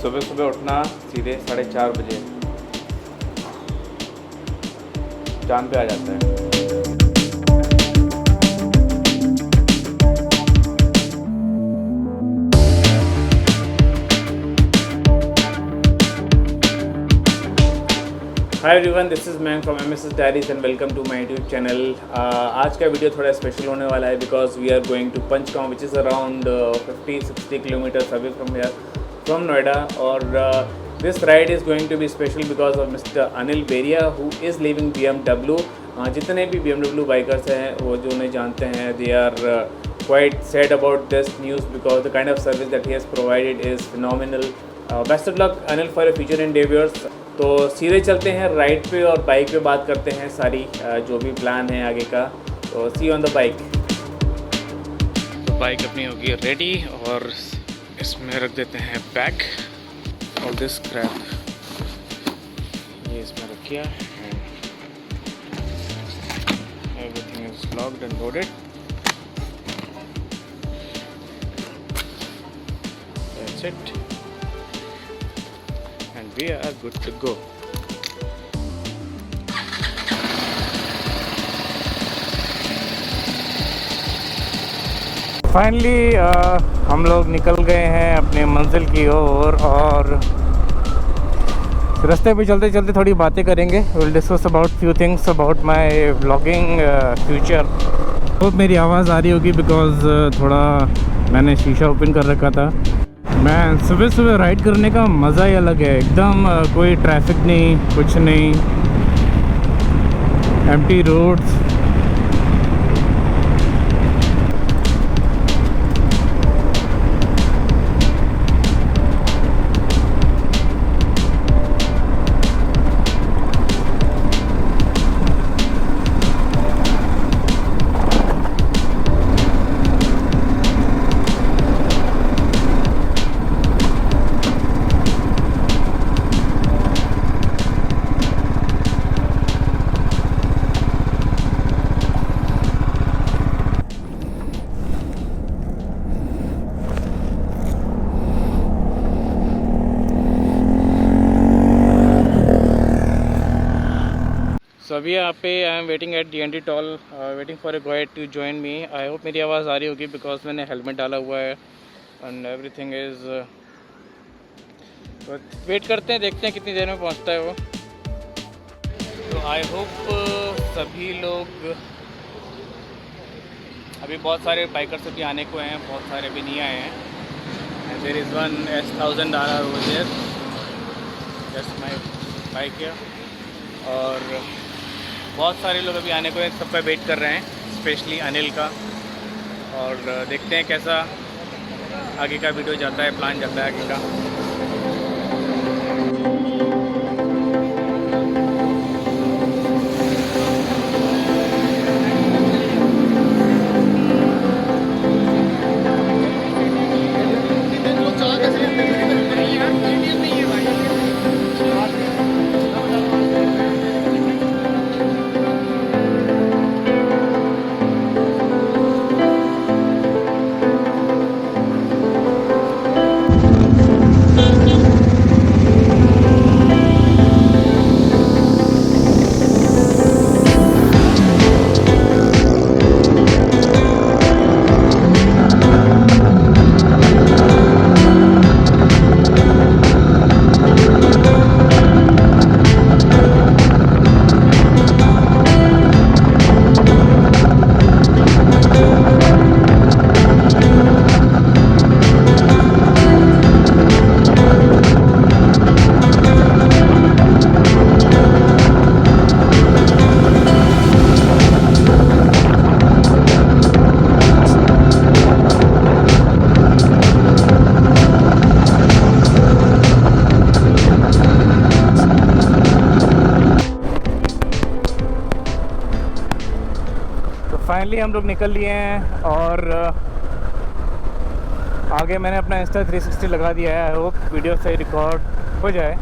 सुबह सुबह उठना सीधे 4:30 बजे चांद पे आ जाता है। Hi everyone, this is man from MSS diaries and welcome to my YouTube channel. आज का वीडियो थोड़ा स्पेशल होने वाला है because we are going to Panchgaon which is around 50-60 kilometres away from here from Noida. और this ride is going to be special because of mister Anil Beria who is living BMW। जितने भी BMW bikers हैं वो जो उन्हें जानते हैं, they are quite sad about this news because the kind of service that he has provided is phenomenal. Best of luck Anil for your future endeavours. तो सीधे चलते हैं राइड पे और बाइक पे बात करते हैं सारी जो भी प्लान है आगे का। तो सी ऑन द बाइक। तो बाइक अपनी होगी रेडी और इसमें रख देते हैं बैग और दिस क्रैप ये इसमें रख किया। Everything is locked and loaded. That's it and we are good to go. Finally हम लोग निकल गए हैं अपने मंजिल की ओर और रास्ते पे चलते चलते थोड़ी बातें करेंगे। Will discuss about few things about my vlogging future. तो मेरी आवाज़ आ रही होगी बिकॉज थोड़ा मैंने शीशा ओपन कर रखा था। मैं सुबह सुबह राइड करने का मज़ा ही अलग है, एकदम कोई ट्रैफिक नहीं, कुछ नहीं, एम्प्टी रोड्स। तो अभी यहाँ पे I am waiting at DND toll, waiting for a guide to join me. I hope मेरी आवाज़ आ रही होगी बिकॉज मैंने हेलमेट डाला हुआ है एंड एवरीथिंग इज़। तो वेट करते हैं, देखते हैं कितनी देर में पहुँचता है वो। तो आई होप सभी लोग, अभी बहुत सारे बाइकर्स अभी आने को हैं, बहुत सारे अभी नहीं आए हैं। And there is one S1000 RR over there, just my bike here. और बहुत सारे लोग अभी आने को हैं, सबका वेट कर रहे हैं, स्पेशली अनिल का। और देखते हैं कैसा आगे का वीडियो जाता है, प्लान जाता है आगे का। फाइनली हम लोग निकल लिए हैं और आगे मैंने अपना Insta 360 लगा दिया है। आई होप वीडियो से रिकॉर्ड हो जाए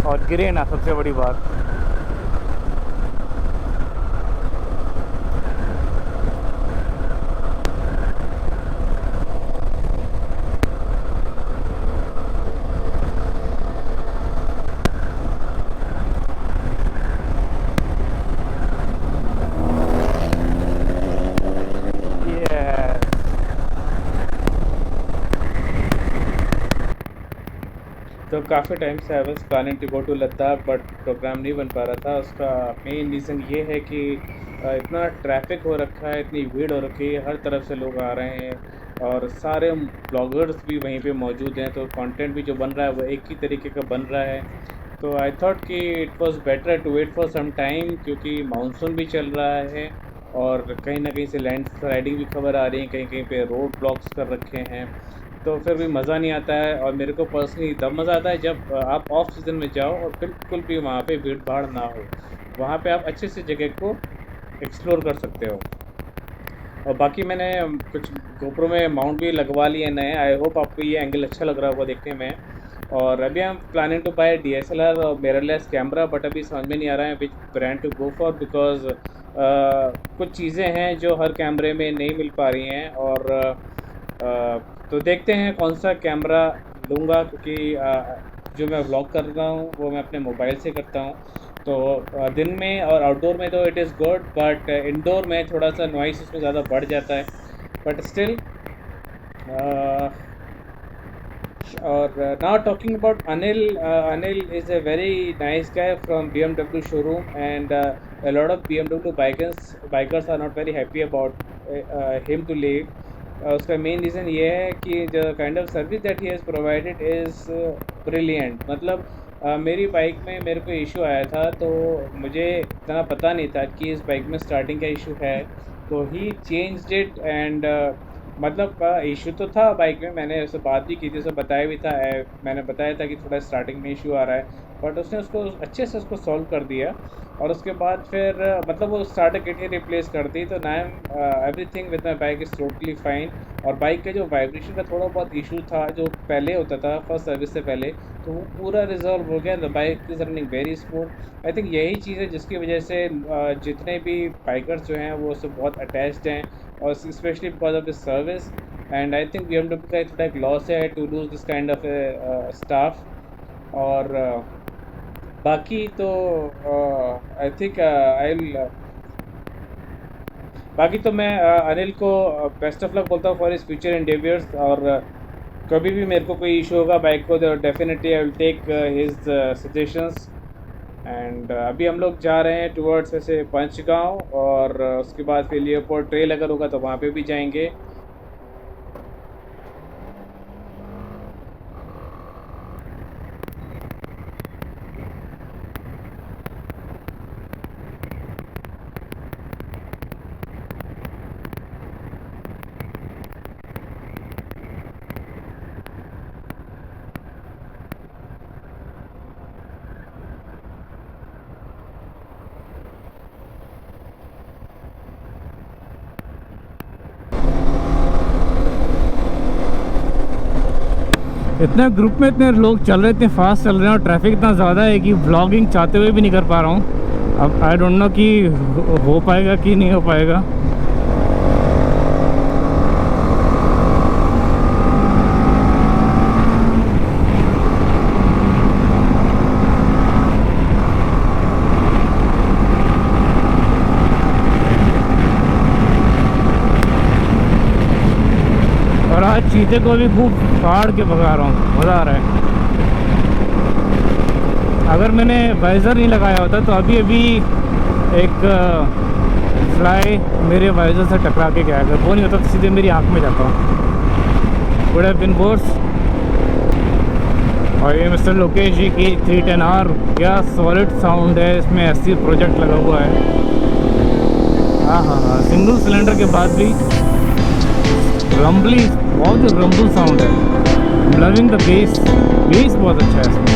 और गिरे ना, सबसे बड़ी बात। तो काफ़ी टाइम से I was planning to go to Ladakh but programme नहीं बन पा रहा था। उसका मेन रीज़न ये है कि इतना ट्रैफ़िक हो रखा है, इतनी भीड़ हो रखी है, हर तरफ से लोग आ रहे हैं और सारे ब्लॉगर्स भी वहीं पे मौजूद हैं, तो कंटेंट भी जो बन रहा है वो एक ही तरीके का बन रहा है। तो आई थॉट कि it was better to wait for some time, क्योंकि मानसून भी चल रहा है और कहीं न कहीं से लैंडस्लाइडिंग भी खबर आ रही है, कहीं-कहीं पे रोड ब्लॉक्स कर रखे हैं। तो फिर भी मज़ा नहीं आता है और मेरे को पर्सनली तब मज़ा आता है जब आप ऑफ सीज़न में जाओ और बिल्कुल भी वहाँ पे भीड़-भाड़ ना हो। वहाँ पे आप अच्छे से जगह को एक्सप्लोर कर सकते हो। और बाकी मैंने कुछ गोप्रो में माउंट भी लगवा लिए नए। आई होप आपको ये एंगल अच्छा लग रहा होगा देखने में। और अभी I am planning to buy DSLR और मिररलेस कैमरा, बट अभी समझ में नहीं आ रहा है which brand to go for, because कुछ चीज़ें हैं जो हर कैमरे में नहीं मिल पा रही हैं। और तो देखते हैं कौन सा कैमरा लूँगा, क्योंकि जो मैं व्लॉग कर रहा हूँ वो मैं अपने मोबाइल से करता हूँ। तो दिन में और आउटडोर में तो it is good, but indoor में थोड़ा-सा नॉइज़ उसमें ज़्यादा बढ़ जाता है। बट स्टिल और now talking about Anil, Anil is a very nice guy from BMW showroom, and a lot of BMW bikers are not very happy about him to leave. उसका main reason ये है कि the kind of service that he has provided is brilliant. मतलब मेरी bike में मेरे को issue आया था, तो मुझे इतना पता नहीं था कि इस बाइक में स्टार्टिंग का इशू है, तो ही चेंज्ड इट। एंड मतलब इशू तो था बाइक में, मैंने उससे बात भी की थी, उसे बताया भी था। मैंने बताया था कि थोड़ा स्टार्टिंग में इशू आ रहा है, बट उसने उसको अच्छे से उसको सॉल्व कर दिया। और उसके बाद फिर मतलब वो स्टार्टर किट ही रिप्लेस कर दी, तो now everything with my bike is totally fine. और बाइक का जो वाइब्रेशन का थोड़ा बहुत इशू था जो पहले होता था फर्स्ट सर्विस से पहले, तो वो पूरा रिजॉल्व हो गया। The bike is running very smooth. I think यही चीज़ है जिसकी वजह से जितने भी बाइकर्स जो हैं वो सब बहुत अटैच्ड हैं, और specially because of this service. And I think BMW का थोड़ा एक लॉस है to lose this kind of staff. और बाकी तो आई थिंक बाकी तो मैं अनिल को बेस्ट ऑफ लक बोलता हूँ फॉर हिज फ्यूचर एंडेवियर्स। और कभी भी मेरे को कोई इशू होगा बाइक को, तो definitely I will take his suggestions. And अभी हम लोग जा रहे हैं टुवर्ड्स ऐसे पंचगांव, और उसके बाद फिर लियोपोल्ड ट्रेल अगर होगा तो वहाँ पे भी जाएंगे। इतने ग्रुप में इतने लोग चल रहे, इतने फास्ट चल रहे हैं और ट्रैफिक इतना ज़्यादा है कि व्लॉगिंग चाहते हुए भी नहीं कर पा रहा हूँ। अब आई डोंट नो कि हो पाएगा कि नहीं हो पाएगा। और आज चीते को भी खूब फाड़ के भगा रहा हूँ, मज़ा आ रहा है। अगर मैंने वाइज़र नहीं लगाया होता तो अभी अभी एक फ्लाई मेरे वाइज़र से टकरा के गया। अगर वो नहीं होता तो सीधे मेरी आँख में जाता हूँ। Would have been worse. और ये मिस्टर लोकेश जी की 310R, क्या सॉलिड साउंड है इसमें, 80 प्रोजेक्ट लगा हुआ है। हाँ हाँ हाँ, सिंगल सिलेंडर के बाद भी रम्बली, बहुत रम्बल साउंड है। लविंग द बेस, बेस बहुत अच्छा है इसमें।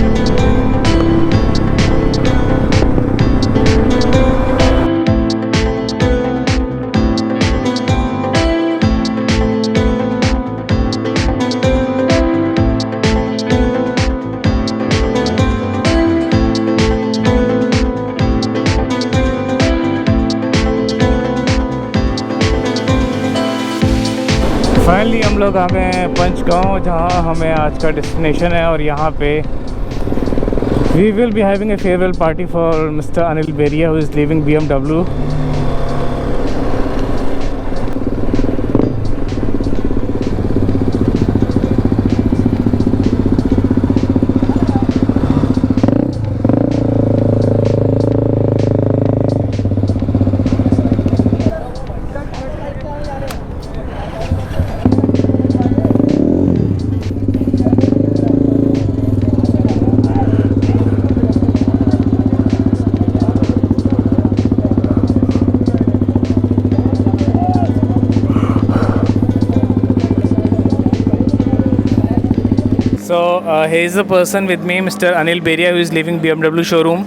फाइनली हम लोग आ गए हैं पंचगांव, जहां हमें आज का डेस्टिनेशन है। और यहाँ पे we will be having a farewell party for mister Anil Beria who is leaving BMW। So he is the person with me, Mr. Anil Beria, who is leaving BMW showroom,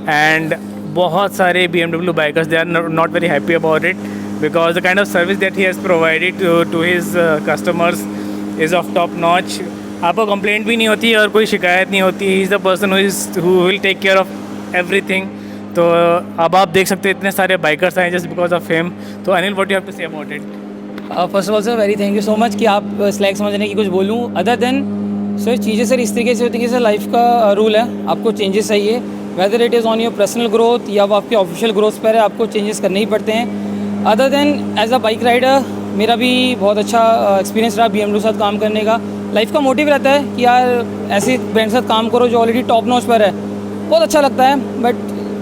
and बहुत सारे BMW bikers, they are not very happy about it because the kind of service that he has provided to his customers is of top notch. आपको complaint भी नहीं होती और कोई शिकायत नहीं होती. He is the person who will take care of everything. तो अब आप देख सकते हैं इतने सारे बाइकर्स आए जस्ट बिकॉज ऑफ हिम. तो Anil, what you have to say about it? First of all sir, very thank you so much कि आप स्लैग समझने की कुछ बोलूँ. अदर देन सर, चीज़ें सर इस तरीके से होती हैं कि सर लाइफ का रूल है, आपको चेंजेस चाहिए, whether it is on your personal growth या वो आपके ऑफिशियल ग्रोथ पर है, आपको चेंजेस करने ही पड़ते हैं. Other than as a bike rider मेरा भी बहुत अच्छा एक्सपीरियंस रहा BMW के साथ काम करने का. लाइफ का मोटिव रहता है कि यार ऐसे ब्रांड के साथ काम करो जो ऑलरेडी टॉप नॉच पर है, बहुत अच्छा लगता है. बट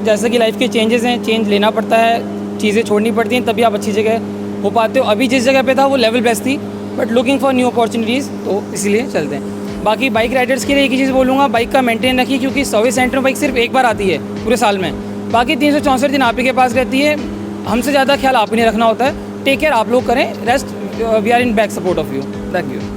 जैसे कि लाइफ के चेंजेस हैं, चेंज लेना पड़ता है, चीज़ें छोड़नी पड़ती हैं, तभी आप अच्छी जगह हो पाते हो. अभी जिस जगह पे था वो लेवल बेस्ट थी, but looking for new opportunities, तो इसीलिए चलते हैं. बाकी बाइक राइडर्स के लिए एक ही चीज़ बोलूँगा, बाइक का मेंटेन रखिए, क्योंकि सर्विस सेंटर में बाइक सिर्फ एक बार आती है पूरे साल में, बाकी 364 दिन आप ही के पास रहती है. हमसे ज़्यादा ख्याल आप ही नहीं रखना होता है. टेक केयर आप लोग करें, rest we are in back support of you. Thank you.